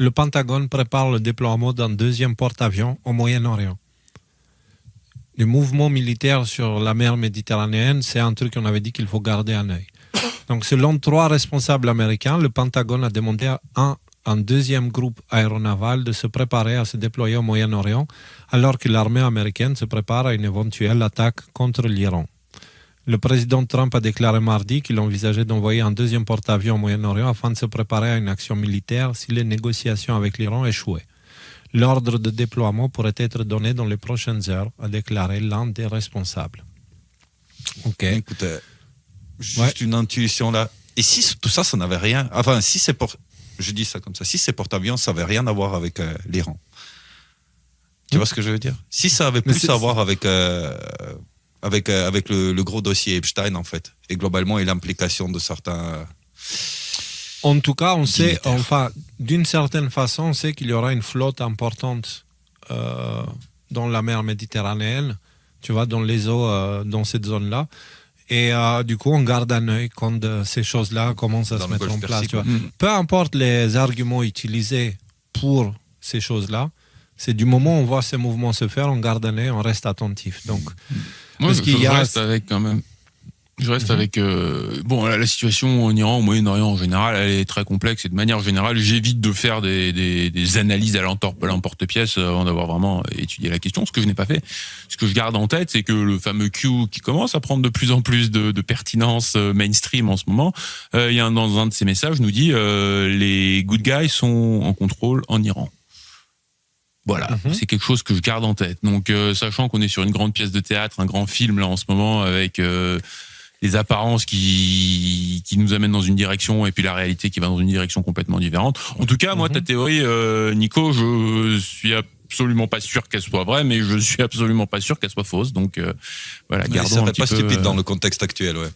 le Pentagone prépare le déploiement d'un deuxième porte-avions au Moyen-Orient. Le mouvement militaire sur la mer Méditerranéenne, c'est un truc qu'on avait dit qu'il faut garder un œil. Donc, selon 3 responsables américains, le Pentagone a demandé à un deuxième groupe aéronaval de se préparer à se déployer au Moyen-Orient, alors que l'armée américaine se prépare à une éventuelle attaque contre l'Iran. Le président Trump a déclaré mardi qu'il envisageait d'envoyer un deuxième porte-avions au Moyen-Orient afin de se préparer à une action militaire si les négociations avec l'Iran échouaient. L'ordre de déploiement pourrait être donné dans les prochaines heures, a déclaré l'un des responsables. Ok. Écoute, juste une intuition là. Et si tout ça, ça n'avait rien... Enfin, si c'est je dis ça comme ça. Si ces porte-avions, ça n'avait rien à voir avec l'Iran. Tu vois ce que je veux dire? Si ça avait plus à voir avec le gros dossier Epstein, en fait. Et globalement, et l'implication de certains... En tout cas, on sait, enfin, d'une certaine façon, on sait qu'il y aura une flotte importante dans la mer Méditerranéenne, tu vois, dans les eaux, dans cette zone-là. Et du coup, on garde un œil quand ces choses-là commencent à se mettre en place. Tu vois. Peu importe les arguments utilisés pour ces choses-là, c'est du moment où on voit ces mouvements se faire, on garde un œil, on reste attentif. Donc, moi, je reste avec quand même. Je reste avec... la situation en Iran, au Moyen-Orient en général, elle est très complexe. Et de manière générale, j'évite de faire des analyses à l'emporte-pièce avant d'avoir vraiment étudié la question. Ce que je n'ai pas fait. Ce que je garde en tête, c'est que le fameux Q qui commence à prendre de plus en plus de pertinence mainstream en ce moment, dans un de ses messages, nous dit les good guys sont en contrôle en Iran. Voilà, c'est quelque chose que je garde en tête. Donc, sachant qu'on est sur une grande pièce de théâtre, un grand film là en ce moment, avec les apparences qui nous amènent dans une direction et puis la réalité qui va dans une direction complètement différente. En tout cas, moi, ta théorie, Nico, je suis absolument pas sûr qu'elle soit vraie, mais je suis absolument pas sûr qu'elle soit fausse. Donc, voilà, gardons un petit peu... Ça fait pas stupide dans le contexte actuel, ouais.